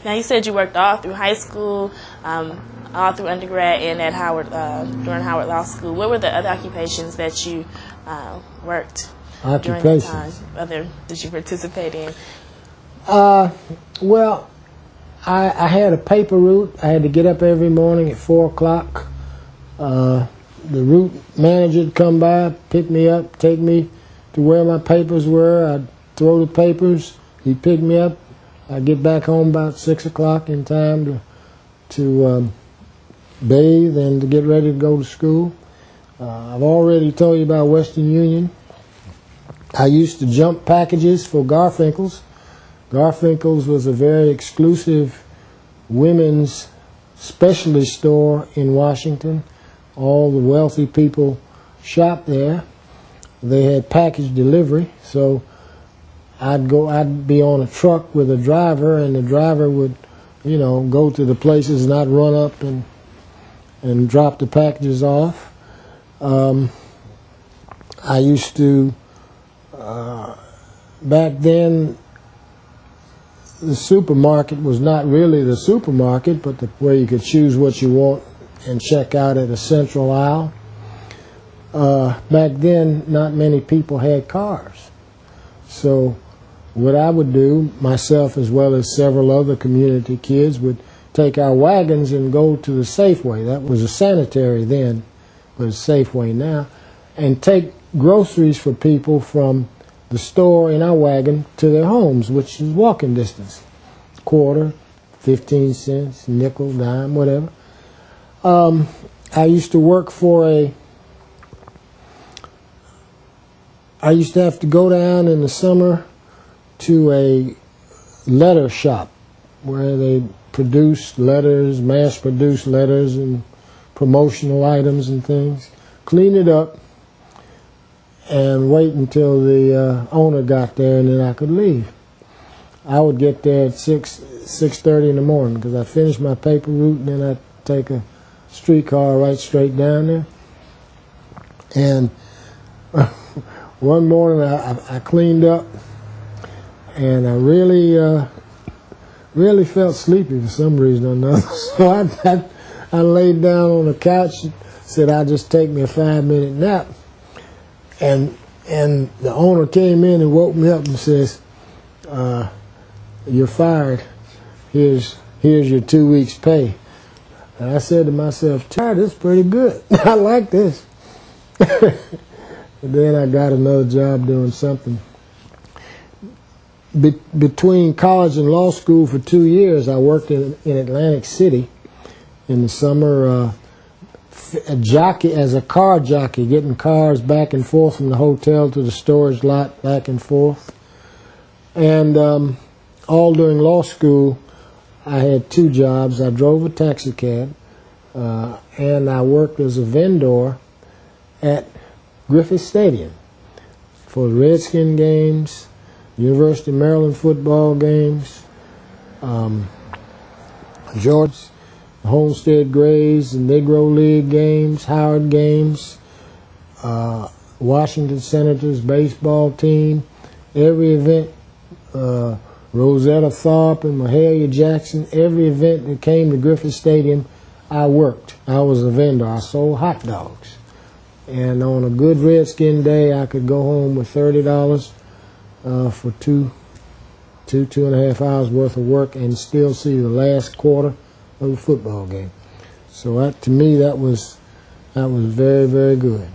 Now, you said you worked all through high school, all through undergrad, and at Howard during Howard Law School. What were the other occupations that you worked during the time that you participated in? Well, I had a paper route. I had to get up every morning at 4 o'clock. The route manager would come by, pick me up, take me to where my papers were. I'd throw the papers. He'd pick me up. I'd get back home about 6 o'clock in time to bathe and to get ready to go to school. I've already told you about Western Union. I used to jump packages for Garfinkel's. Garfinkel's was a very exclusive women's specialty store in Washington. All the wealthy people shopped there. They had package delivery, so I'd be on a truck with a driver, and the driver would, go to the places and I'd run up and drop the packages off. I used to, back then, the supermarket was not really the supermarket, but where you could choose what you want and check out at a central aisle. Back then, not many people had cars. So what I would do, myself as well as several other community kids, would take our wagons and go to the Safeway. That was a sanitary then, but it's Safeway now, and take groceries for people from the store in our wagon to their homes, which is walking distance. Quarter, 15 cents, nickel, dime, whatever. I used to work for I used to have to go down in the summer to a letter shop where they produce letters, mass-produced letters and promotional items and things, clean it up, and wait until the owner got there, and then I could leave. I would get there at 6:30 in the morning because I finished my paper route, and then I'd take a streetcar right straight down there. And one morning I cleaned up, and I really felt sleepy for some reason or another. So I laid down on the couch, said I'd just take me a 5-minute nap. And the owner came in and woke me up and says, "You're fired. Here's your 2 weeks' pay." And I said to myself, "This is pretty good. I like this." And then I got another job doing something. Between college and law school for 2 years, I worked in Atlantic City in the summer. As a car jockey, getting cars back and forth from the hotel to the storage lot, back and forth. And all during law school, I had 2 jobs. I drove a taxi cab, and I worked as a vendor at Griffith Stadium for Redskin games, University of Maryland football games, Georgia Homestead Grays and Negro League games, Howard games, Washington Senators baseball team, every event, Rosetta Tharpe and Mahalia Jackson, every event that came to Griffith Stadium, I worked. I was a vendor. I sold hot dogs. And on a good Redskin day, I could go home with $30 for 2.5 hours worth of work and still see the last quarter of the football game. So to me, that was very, very good.